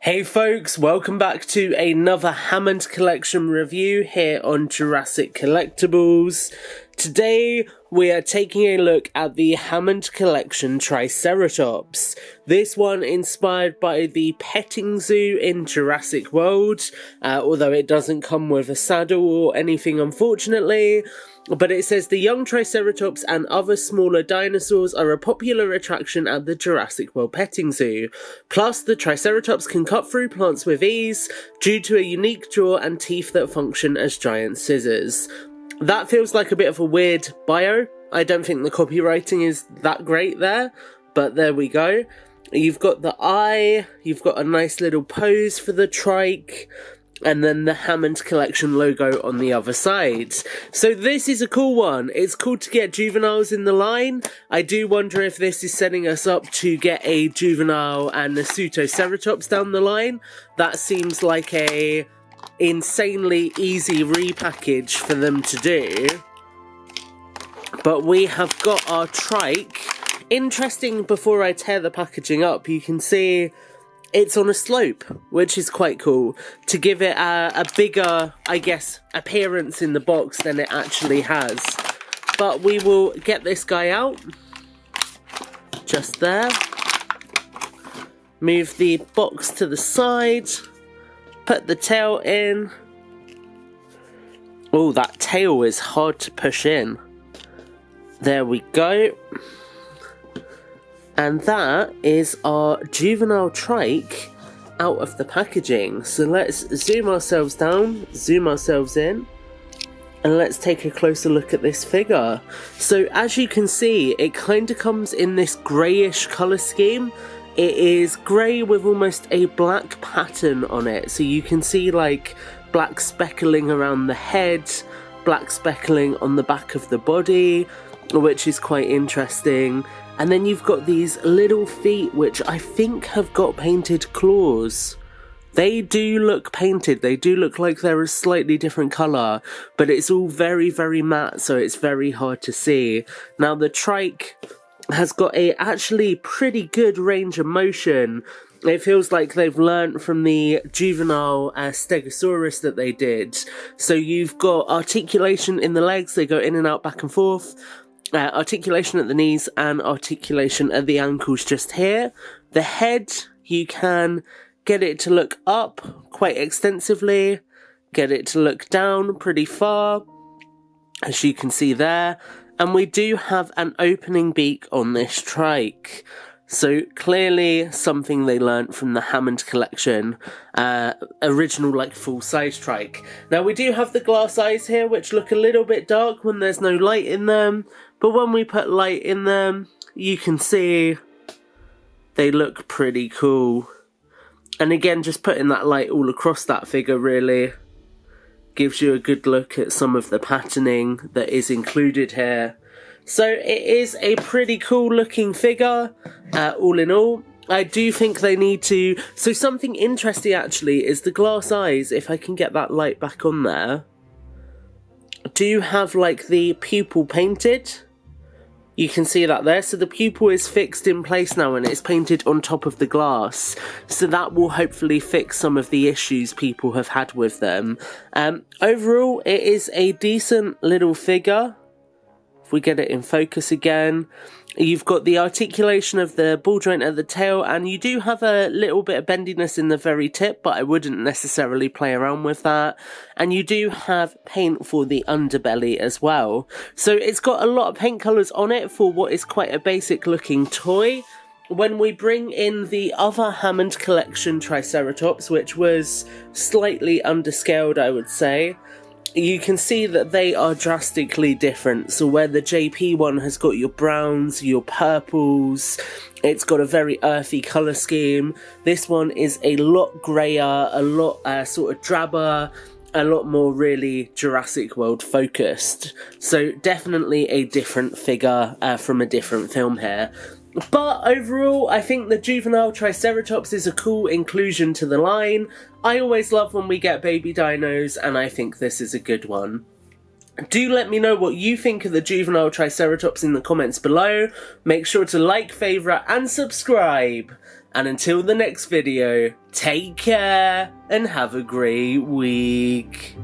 Hey folks, welcome back to another Hammond Collection review here on Jurassic Collectibles. Today we are taking a look at the Hammond Collection Triceratops. This one inspired by the petting zoo in Jurassic World, although it doesn't come with a saddle or anything unfortunately. But it says the young Triceratops and other smaller dinosaurs are a popular attraction at the Jurassic World petting zoo. Plus, the Triceratops can cut through plants with ease due to a unique jaw and teeth that function as giant scissors. That feels like a bit of a weird bio. I don't think the copywriting is that great there, but there we go. You've got the eye, you've got a nice little pose for the trike, and then the Hammond Collection logo on the other side. So this is a cool one. It's cool to get juveniles in the line. I do wonder if this is setting us up to get a juvenile and Ceratops down the line. That seems like a insanely easy repackage for them to do. But we have got our trike. Interesting, before I tear the packaging up, you can see it's on a slope, which is quite cool, to give it a bigger, I guess, appearance in the box than it actually has. But we will get this guy out, just there. Move the box to the side, put the tail in. Oh, that tail is hard to push in. There we go. And that is our juvenile trike out of the packaging. So let's zoom ourselves down, zoom ourselves in, and let's take a closer look at this figure. So as you can see, it kind of comes in this greyish colour scheme. It is grey with almost a black pattern on it. So you can see like black speckling around the head, black speckling on the back of the body, which is quite interesting. And then you've got these little feet, which I think have got painted claws. They do look painted, they do look like they're a slightly different colour, but it's all very, very matte, so it's very hard to see. Now the trike has got a actually pretty good range of motion. It feels like they've learnt from the juvenile Stegosaurus that they did. So you've got articulation in the legs, they go in and out, back and forth. Articulation at the knees and articulation at the ankles just here. The head, you can get it to look up quite extensively, get it to look down pretty far, as you can see there. And we do have an opening beak on this trike. So clearly something they learnt from the Hammond Collection, original like full-size trike. Now we do have the glass eyes here, which look a little bit dark when there's no light in them, but when we put light in them, you can see they look pretty cool. And again, just putting that light all across that figure really gives you a good look at some of the patterning that is included here. So it is a pretty cool looking figure, all in all. I do think they need to... So something interesting actually is the glass eyes, if I can get that light back on there, do have like the pupil painted. You can see that there. So the pupil is fixed in place now and it's painted on top of the glass. So that will hopefully fix some of the issues people have had with them. Overall, it is a decent little figure. If we get it in focus again, you've got the articulation of the ball joint at the tail, and you do have a little bit of bendiness in the very tip, but I wouldn't necessarily play around with that. And you do have paint for the underbelly as well. So it's got a lot of paint colours on it for what is quite a basic looking toy. When we bring in the other Hammond Collection Triceratops, which was slightly underscaled, I would say, you can see that they are drastically different. So where the JP one has got your browns, your purples, it's got a very earthy colour scheme. This one is a lot greyer, a lot sort of drabber, a lot more really Jurassic World focused. So definitely a different figure from a different film here. But overall, I think the Juvenile Triceratops is a cool inclusion to the line. I always love when we get baby dinos, and I think this is a good one. Do let me know what you think of the Juvenile Triceratops in the comments below. Make sure to like, favourite and subscribe. And until the next video, take care and have a great week.